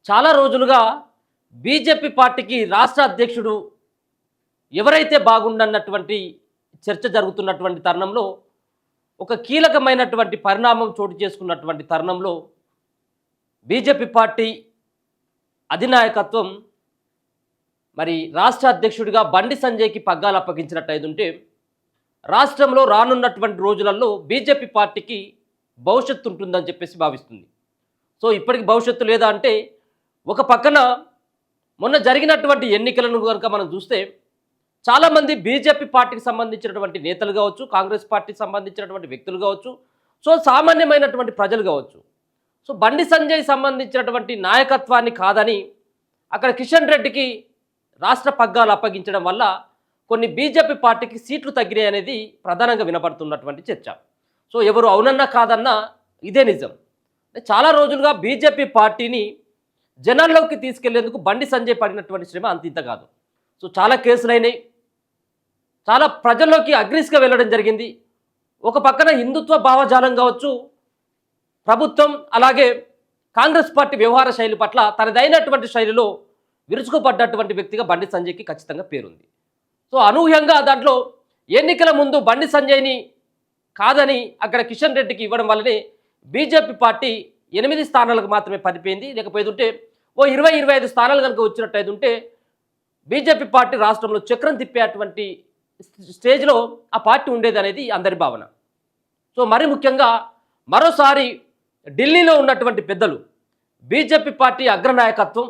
చాలా రోజులుగా బీజేపీ పార్టీకి రాష్ట్ర అధ్యక్షుడు ఎవరైతే బాగుండన్నటువంటి చర్చ జరుగుతున్నటువంటి తరుణంలో ఒక కీలకమైనటువంటి పరిణామం చోటు చేసుకున్నటువంటి తరుణంలో బీజేపీ పార్టీ అధినాయకత్వం మరి రాష్ట్ర అధ్యక్షుడిగా బండి సంజయ్కి పగ్గాలు అప్పగించినట్టయితుంటే రాష్ట్రంలో రానున్నటువంటి రోజులలో బీజేపీ పార్టీకి భవిష్యత్తు ఉంటుందని చెప్పేసి భావిస్తుంది. సో ఇప్పటికి భవిష్యత్తు లేదా అంటే ఒక పక్కన మొన్న జరిగినటువంటి ఎన్నికలను కనుక మనం చూస్తే చాలామంది బీజేపీ పార్టీకి సంబంధించినటువంటి నేతలు కావచ్చు, కాంగ్రెస్ పార్టీకి సంబంధించినటువంటి వ్యక్తులు కావచ్చు, సో సామాన్యమైనటువంటి ప్రజలు కావచ్చు, సో బండి సంజయ్ సంబంధించినటువంటి నాయకత్వాన్ని కాదని అక్కడ కిషన్ రెడ్డికి రాష్ట్ర పగ్గాలు అప్పగించడం వల్ల కొన్ని బీజేపీ పార్టీకి సీట్లు తగ్గినాయి అనేది ప్రధానంగా వినపడుతున్నటువంటి చర్చ. సో ఎవరు అవునన్నా కాదన్నా ఇదే నిజం. చాలా రోజులుగా బీజేపీ పార్టీని జనాల్లోకి తీసుకెళ్లేందుకు బండి సంజయ్ పడినటువంటి శ్రమ అంతింత కాదు. సో చాలా కేసులైనాయి, చాలా ప్రజల్లోకి అగ్రెసివ్గా వెళ్ళడం జరిగింది. ఒక పక్కన హిందుత్వ భావజాలం కావచ్చు, ప్రభుత్వం అలాగే కాంగ్రెస్ పార్టీ వ్యవహార శైలి పట్ల తనదైనటువంటి శైలిలో విరుచుకుపడ్డటువంటి వ్యక్తిగా బండి సంజయ్కి ఖచ్చితంగా పేరుంది. సో అనూహ్యంగా దాంట్లో ఎన్నికల ముందు బండి సంజయ్ని కాదని అక్కడ కిషన్ రెడ్డికి ఇవ్వడం వల్లనే బీజేపీ పార్టీ 8 స్థానాలకు మాత్రమే పడిపోయింది. లేకపోతే ఓ 20-25 స్థానాలు కనుక వచ్చినట్టయితుంటే బీజేపీ పార్టీ రాష్ట్రంలో చక్రం తిప్పేటువంటి స్టేజ్లో ఆ పార్టీ ఉండేది అనేది అందరి భావన. సో మరి ముఖ్యంగా మరోసారి ఢిల్లీలో ఉన్నటువంటి పెద్దలు బీజేపీ పార్టీ అగ్రనాయకత్వం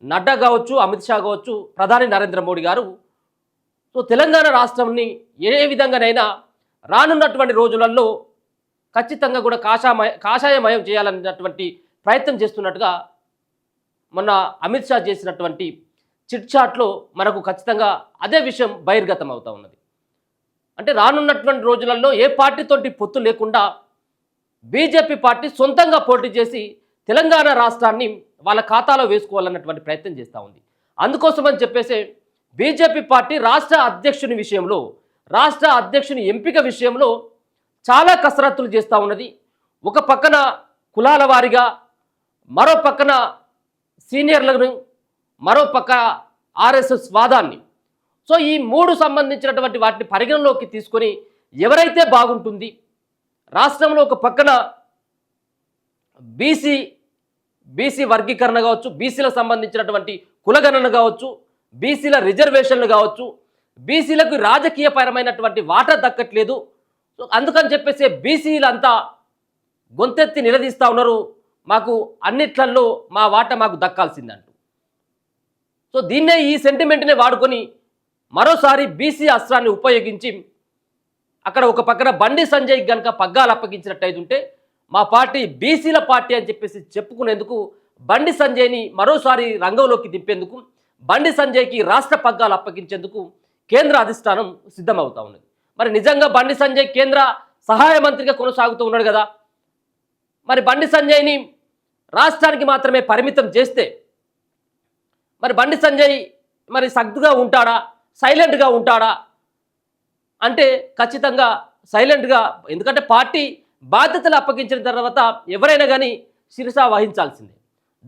నడ్డా కావచ్చు, అమిత్ షా కావచ్చు, ప్రధాని నరేంద్ర మోడీ గారు సో తెలంగాణ రాష్ట్రాన్ని ఏ విధంగానైనా రానున్నటువంటి రోజులలో ఖచ్చితంగా కూడా కాషాయమయం చేయాలన్నటువంటి ప్రయత్నం చేస్తున్నట్టుగా మొన్న అమిత్ షా చేసినటువంటి చిట్ చాట్లో మనకు ఖచ్చితంగా అదే విషయం బహిర్గతం అవుతూ ఉన్నది. అంటే రానున్నటువంటి రోజులలో ఏ పార్టీతోటి పొత్తు లేకుండా బీజేపీ పార్టీ సొంతంగా పోటీ చేసి తెలంగాణ రాష్ట్రాన్ని వాళ్ళ ఖాతాలో వేసుకోవాలన్నటువంటి ప్రయత్నం చేస్తూ ఉంది. అందుకోసమని చెప్పేసి బీజేపీ పార్టీ రాష్ట్ర అధ్యక్షుని విషయంలో, రాష్ట్ర అధ్యక్షుని ఎంపిక విషయంలో చాలా కసరత్తులు చేస్తూ ఉన్నది. ఒక పక్కన కులాల వారీగా, మరో పక్కన సీనియర్లను, మరో పక్క ఆర్ఎస్ఎస్ వాదాన్ని, సో ఈ 3 సంబంధించినటువంటి వాటిని పరిగణలోకి తీసుకొని ఎవరైతే బాగుంటుంది, రాష్ట్రంలో ఒక పక్కన బీసీ వర్గీకరణ కావచ్చు, బీసీలకు సంబంధించినటువంటి కులగణన కావచ్చు, బీసీల రిజర్వేషన్లు కావచ్చు, బీసీలకు రాజకీయపరమైనటువంటి వాటా దక్కట్లేదు. సో అందుకని చెప్పేసి బీసీలంతా గొంతెత్తి నిలదీస్తూ ఉన్నారు, మాకు అన్నిట్లలో మా వాటా మాకు దక్కాల్సిందంటూ. సో దీన్నే, ఈ సెంటిమెంట్నే వాడుకొని మరోసారి బీసీ అస్త్రాన్ని ఉపయోగించి అక్కడ ఒక పక్కన బండి సంజయ్ కనుక పగ్గాలు అప్పగించినట్టయితుంటే మా పార్టీ బీసీల పార్టీ అని చెప్పేసి చెప్పుకునేందుకు బండి సంజయ్ని మరోసారి రంగంలోకి దింపేందుకు, బండి సంజయ్కి రాష్ట్ర పగ్గాలు అప్పగించేందుకు కేంద్ర అధిష్టానం సిద్ధమవుతా ఉన్నది. మరి నిజంగా బండి సంజయ్ కేంద్ర సహాయ మంత్రిగా కొనసాగుతూ ఉన్నాడు కదా, మరి బండి సంజయ్ని రాష్ట్రానికి మాత్రమే పరిమితం చేస్తే మరి బండి సంజయ్ మరి సగ్దుగా ఉంటాడా, సైలెంట్గా ఉంటాడా అంటే ఖచ్చితంగా సైలెంట్గా, ఎందుకంటే పార్టీ బాధ్యతలు అప్పగించిన తర్వాత ఎవరైనా కానీ శిరస వహించాల్సిందే.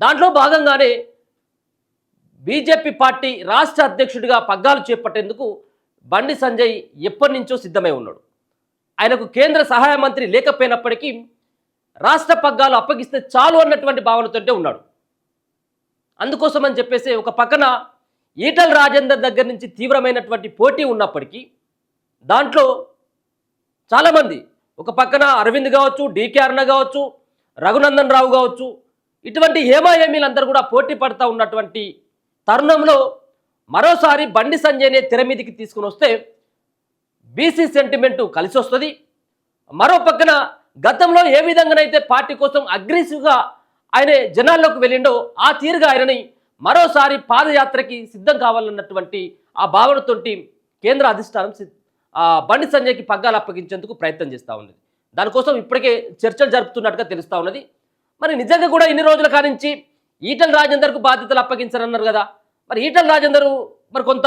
దాంట్లో భాగంగానే బీజేపీ పార్టీ రాష్ట్ర అధ్యక్షుడిగా పగ్గాలు చేపట్టేందుకు బండి సంజయ్ ఎప్పటి నుంచో సిద్ధమై ఉన్నాడు. ఆయనకు కేంద్ర సహాయ మంత్రి లేకపోయినప్పటికీ రాష్ట్ర పగ్గాలు అప్పగిస్తే చాలు అన్నటువంటి భావనతోటే ఉన్నాడు. అందుకోసమని చెప్పేసి ఒక పక్కన ఈటల రాజేందర్ దగ్గర నుంచి తీవ్రమైనటువంటి పోటీ ఉన్నప్పటికీ దాంట్లో చాలామంది, ఒక పక్కన అరవింద్ కావచ్చు, డీకే అరుణ కావచ్చు, రఘునందన్ రావు కావచ్చు, ఇటువంటి హేమాహేమీలందరూ కూడా పోటీ పడుతూ ఉన్నటువంటి తరుణంలో మరోసారి బండి సంజయ్నే తెర మీదకి తీసుకుని వస్తే బీసీ సెంటిమెంటు కలిసి వస్తుంది. మరో పక్కన గతంలో ఏ విధంగానైతే పార్టీ కోసం అగ్రెసివ్గా ఆయన జనాల్లోకి వెళ్ళిండో ఆ తీరుగా ఆయనని మరోసారి పాదయాత్రకి సిద్ధం కావాలన్నటువంటి ఆ భావనతోటి కేంద్ర అధిష్టానం బండి సంజయ్కి పగ్గాలు అప్పగించేందుకు ప్రయత్నం చేస్తూ ఉన్నది. దానికోసం ఇప్పటికే చర్చలు జరుపుతున్నట్టుగా తెలుస్తూ ఉన్నది. మరి నిజంగా కూడా ఇన్ని రోజుల కానించి ఈటల రాజేందర్కు బాధ్యతలు అప్పగించారన్నారు కదా, మరి ఈటల రాజేందర్ మరి కొంత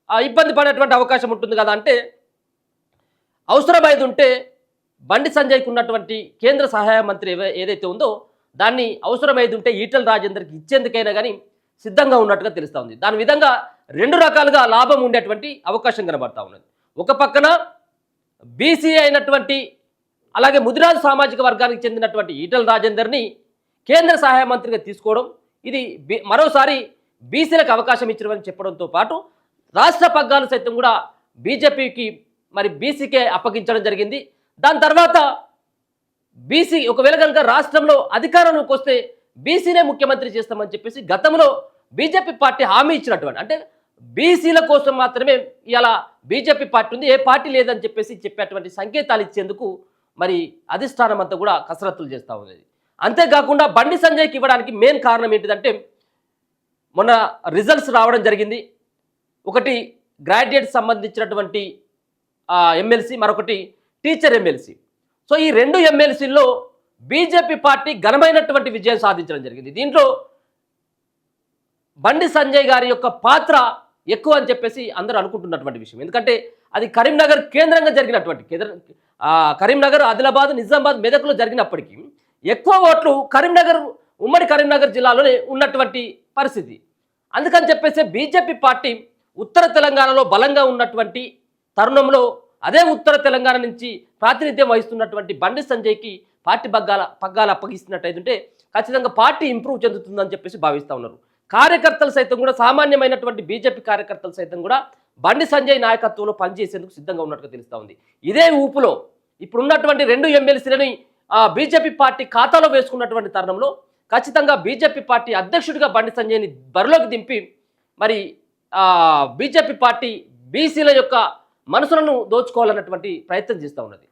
ఇబ్బంది పడేటువంటి అవకాశం ఉంటుంది కదా. అంటే అవసరమైంది ఉంటే బండి సంజయ్కి ఉన్నటువంటి కేంద్ర సహాయ మంత్రి ఏదైతే ఉందో దాన్ని అవసరమైతే ఉంటే ఈటెల రాజేందర్కి ఇచ్చేందుకైనా కానీ సిద్ధంగా ఉన్నట్టుగా తెలుస్తూ ఉంది. దాని విధంగా రెండు రకాలుగా లాభం ఉండేటువంటి అవకాశం కనబడతా ఉన్నది. ఒక పక్కన బీసీ అయినటువంటి అలాగే ముదిరాజు సామాజిక వర్గానికి చెందినటువంటి ఈటెల రాజేందర్ని కేంద్ర సహాయ మంత్రిగా తీసుకోవడం, ఇది మరోసారి బీసీలకు అవకాశం ఇచ్చినవని చెప్పడంతో పాటు రాష్ట్ర పగ్గాలు సైతం కూడా బీజేపీకి మరి బీసీకే అప్పగించడం జరిగింది. దాని తర్వాత బీసీ ఒకవేళ కనుక రాష్ట్రంలో అధికారంలోకి వస్తే బీసీనే ముఖ్యమంత్రి చేస్తామని చెప్పేసి గతంలో బీజేపీ పార్టీ హామీ ఇచ్చినటువంటి, అంటే బీసీల కోసం మాత్రమే ఇలా బీజేపీ పార్టీ ఉంది, ఏ పార్టీ లేదని చెప్పేసి చెప్పేటువంటి సంకేతాలు ఇచ్చేందుకు మరి అధిష్టానం అంతా కూడా కసరత్తులు చేస్తూ ఉన్నది. అంతేకాకుండా బండి సంజయ్కి ఇవ్వడానికి మెయిన్ కారణం ఏంటిదంటే మొన్న రిజల్ట్స్ రావడం జరిగింది. ఒకటి గ్రాడ్యుయేట్ సంబంధించినటువంటి ఎమ్మెల్సీ, మరొకటి టీచర్ ఎమ్మెల్సీ. సో ఈ రెండు ఎమ్మెల్సీల్లో బీజేపీ పార్టీ ఘనమైనటువంటి విజయం సాధించడం జరిగింది. దీంట్లో బండి సంజయ్ గారి యొక్క పాత్ర ఎక్కువ అని చెప్పేసి అందరూ అనుకుంటున్నటువంటి విషయం. ఎందుకంటే అది కరీంనగర్ కేంద్రంగా జరిగినటువంటి కరీంనగర్, ఆదిలాబాద్, నిజామాబాద్, మెదక్లో జరిగినప్పటికీ ఎక్కువ ఓట్లు కరీంనగర్, ఉమ్మడి కరీంనగర్ జిల్లాలోనే ఉన్నటువంటి పరిస్థితి. అందుకని చెప్పేసి బీజేపీ పార్టీ ఉత్తర తెలంగాణలో బలంగా ఉన్నటువంటి తరుణంలో అదే ఉత్తర తెలంగాణ నుంచి ప్రాతినిధ్యం వహిస్తున్నటువంటి బండి సంజయ్కి పార్టీ పగ్గాలు అప్పగిస్తున్నట్టయితే ఖచ్చితంగా పార్టీ ఇంప్రూవ్ చెందుతుందని చెప్పేసి భావిస్తూ ఉన్నారు. కార్యకర్తలు సైతం కూడా, సామాన్యమైనటువంటి బీజేపీ కార్యకర్తలు సైతం కూడా బండి సంజయ్ నాయకత్వంలో పనిచేసేందుకు సిద్ధంగా ఉన్నట్టుగా తెలుస్తూ ఉంది. ఇదే ఊపులో ఇప్పుడున్నటువంటి రెండు ఎమ్మెల్సీలని బీజేపీ పార్టీ ఖాతాలో వేసుకున్నటువంటి తరుణంలో ఖచ్చితంగా బీజేపీ పార్టీ అధ్యక్షుడిగా బండి సంజయ్ని బరిలోకి దింపి మరి బీజేపీ పార్టీ బీసీల యొక్క మనసులను దోచుకోవాలన్నటువంటి ప్రయత్నం చేస్తూ ఉన్నది.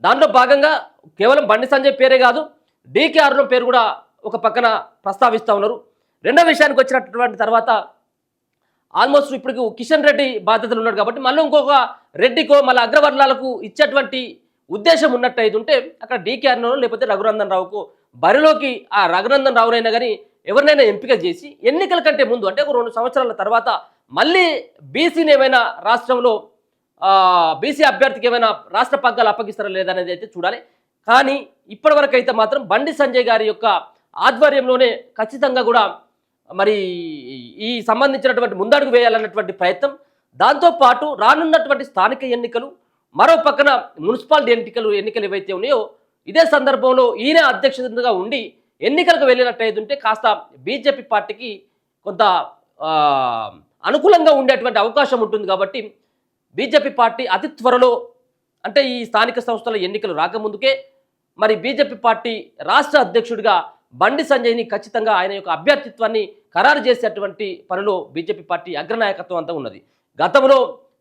దాంట్లో భాగంగా కేవలం బండి సంజయ్ పేరే కాదు, డీకే అరుణ్ పేరు కూడా ఒక పక్కన ప్రస్తావిస్తూ ఉన్నారు. రెండో విషయానికి వచ్చినటువంటి తర్వాత ఆల్మోస్ట్ ఇప్పుడు కిషన్ రెడ్డి బాధ్యతలు ఉన్నాడు కాబట్టి మళ్ళీ ఇంకొక రెడ్డికో మళ్ళీ అగ్రవర్ణాలకు ఇచ్చేటువంటి ఉద్దేశం ఉన్నట్టయితే ఉంటే అక్కడ డీకే అరుణ్ లేకపోతే రఘునందన్ రావుకు బరిలోకి రఘునందన్ రావునైనా కానీ ఎవరినైనా ఎంపిక చేసి ఎన్నికల కంటే ముందు, అంటే ఒక 2 సంవత్సరాల తర్వాత మళ్ళీ బీసీని ఏమైనా రాష్ట్రంలో బీసీ అభ్యర్థికి ఏమైనా రాష్ట్ర పగ్గాలు అప్పగిస్తారా లేదనేది అయితే చూడాలి. కానీ ఇప్పటివరకు అయితే మాత్రం బండి సంజయ్ గారి యొక్క ఆధ్వర్యంలోనే ఖచ్చితంగా కూడా మరి ఈ సంబంధించినటువంటి ముందడుగు వేయాలన్నటువంటి ప్రయత్నం, దాంతోపాటు రానున్నటువంటి స్థానిక ఎన్నికలు, మరో పక్కన మున్సిపాలిటీ ఎన్నికలు ఏవైతే ఉన్నాయో ఇదే సందర్భంలో ఈయన అధ్యక్షతగా ఉండి ఎన్నికలకు వెళ్ళినట్టయితే కాస్త బీజేపీ పార్టీకి కొంత అనుకూలంగా ఉండేటువంటి అవకాశం ఉంటుంది. కాబట్టి బీజేపీ పార్టీ అతి త్వరలో, అంటే ఈ స్థానిక సంస్థల ఎన్నికలు రాకముందుకే మరి బీజేపీ పార్టీ రాష్ట్ర అధ్యక్షుడిగా బండి సంజయ్ని ఖచ్చితంగా ఆయన యొక్క అభ్యర్థిత్వాన్ని ఖరారు చేసేటువంటి పనిలో బీజేపీ పార్టీ అగ్రనాయకత్వం అంతా ఉన్నది. గతంలో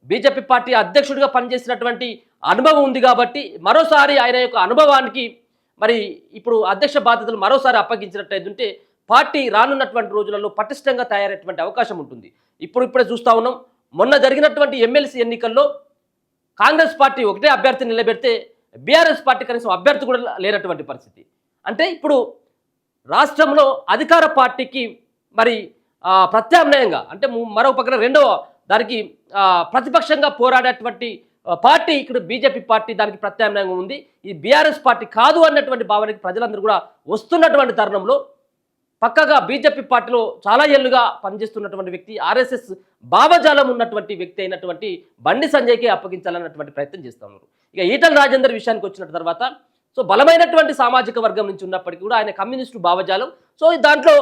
బీజేపీ పార్టీ అధ్యక్షుడిగా పనిచేసినటువంటి అనుభవం ఉంది కాబట్టి మరోసారి ఆయన యొక్క అనుభవానికి మరి ఇప్పుడు అధ్యక్ష బాధ్యతలు మరోసారి అప్పగించినట్టయితే పార్టీ రానున్నటువంటి రోజులలో పటిష్టంగా తయారయ్యేటువంటి అవకాశం ఉంటుంది. ఇప్పుడే చూస్తూ ఉన్నాం, మొన్న జరిగినటువంటి ఎమ్మెల్సీ ఎన్నికల్లో కాంగ్రెస్ పార్టీ ఒకటే అభ్యర్థిని నిలబెడితే బీఆర్ఎస్ పార్టీ కనీసం అభ్యర్థి కూడా లేనటువంటి పరిస్థితి. అంటే ఇప్పుడు రాష్ట్రంలో అధికార పార్టీకి మరి ప్రత్యామ్నాయంగా, అంటే మరో పక్కన రెండవ దానికి ప్రతిపక్షంగా పోరాడేటువంటి పార్టీ ఇక్కడ బీజేపీ పార్టీ దానికి ప్రత్యామ్నాయంగా ఉంది. ఈ బీఆర్ఎస్ పార్టీ కాదు అన్నటువంటి భావనకి ప్రజలందరూ కూడా వస్తున్నటువంటి తరుణంలో పక్కగా బీజేపీ పార్టీలో చాలా ఏళ్లుగా పనిచేస్తున్నటువంటి వ్యక్తి, ఆర్ఎస్ఎస్ భావజాలం ఉన్నటువంటి వ్యక్తి అయినటువంటి బండి సంజయ్కి అప్పగించాలన్నటువంటి ప్రయత్నం చేస్తూ ఉన్నారు. ఇక ఈటెల రాజేందర్ విషయానికి వచ్చిన తర్వాత సో బలమైనటువంటి సామాజిక వర్గం నుంచి ఉన్నప్పటికీ కూడా ఆయన కమ్యూనిస్టు భావజాలం, సో దాంట్లో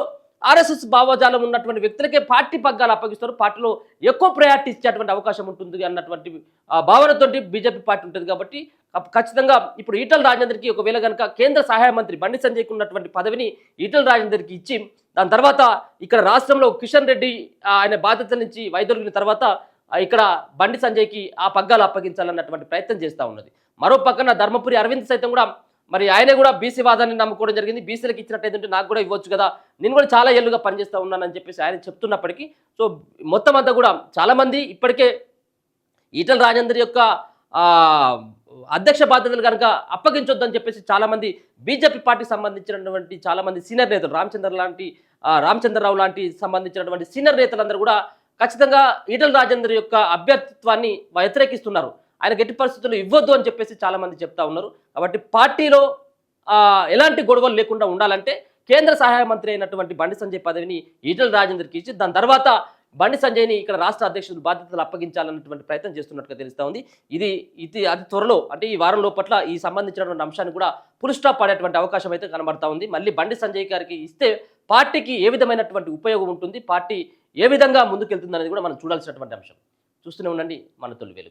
ఆర్ఎస్ఎస్ భావజాలం ఉన్నటువంటి వ్యక్తులకే పార్టీ పగ్గాలు అప్పగిస్తారు, పార్టీలో ఎక్కువ ప్రయారిటీ ఇచ్చేటువంటి అవకాశం ఉంటుంది అన్నటువంటి భావనతో బీజేపీ పార్టీ ఉంటుంది. కాబట్టి ఖచ్చితంగా ఇప్పుడు ఈటెల రాజేందర్కి ఒకవేళ కనుక కేంద్ర సహాయ మంత్రి బండి సంజయ్కి ఉన్నటువంటి పదవిని ఈటెల రాజేందర్కి ఇచ్చి దాని తర్వాత ఇక్కడ రాష్ట్రంలో కిషన్ రెడ్డి ఆయన బాధ్యతల నుంచి వైదొలిగిన తర్వాత ఇక్కడ బండి సంజయ్కి ఆ పగ్గాలు అప్పగించాలన్నటువంటి ప్రయత్నం చేస్తూ ఉన్నది. మరో పక్కన ధర్మపురి అరవింద్ సైతం కూడా మరి ఆయనే కూడా బీసీ వాదాన్ని నమ్ముకోవడం జరిగింది. బీసీలకు ఇచ్చినట్టయితే నాకు కూడా ఇవ్వచ్చు కదా, నేను కూడా చాలా ఏళ్ళుగా పనిచేస్తూ ఉన్నానని చెప్పేసి ఆయన చెప్తున్నప్పటికీ సో మొత్తం అంతా కూడా చాలామంది ఇప్పటికే ఈటెల రాజేందర్ యొక్క అధ్యక్ష బాధ్యతలు కనుక అప్పగించొద్దని చెప్పేసి చాలామంది బీజేపీ పార్టీకి సంబంధించినటువంటి చాలామంది సీనియర్ నేతలు, రామచంద్రరావు లాంటి సంబంధించినటువంటి సీనియర్ నేతలందరూ కూడా ఖచ్చితంగా ఈటెల రాజేందర్ యొక్క అభ్యర్థిత్వాన్ని వ్యతిరేకిస్తున్నారు. ఆయన ఎట్టి పరిస్థితుల్లో ఇవ్వద్దు అని చెప్పేసి చాలామంది చెప్తా ఉన్నారు. కాబట్టి పార్టీలో ఎలాంటి గొడవలు లేకుండా ఉండాలంటే కేంద్ర సహాయ మంత్రి అయినటువంటి బండి సంజయ్ పదవిని ఈటెల రాజేందర్కి ఇచ్చి దాని తర్వాత బండి సంజయ్ని ఇక్కడ రాష్ట్ర అధ్యక్షుడు బాధ్యతలు అప్పగించాలన్నటువంటి ప్రయత్నం చేస్తున్నట్టుగా తెలుస్తా ఉంది. ఇది అతి త్వరలో అంటే ఈ వారం లోపట్ల ఈ సంబంధించినటువంటి అంశాన్ని కూడా ఫుల్ స్టాప్ పడేటువంటి అవకాశం అయితే కనబడతా ఉంది. మళ్ళీ బండి సంజయ్ గారికి ఇస్తే పార్టీకి ఏ విధమైనటువంటి ఉపయోగం ఉంటుంది, పార్టీ ఏ విధంగా ముందుకెళ్తుంది అనేది కూడా మనం చూడాల్సినటువంటి అంశం. చూస్తూనే ఉండండి మన తొలి వెలుగు.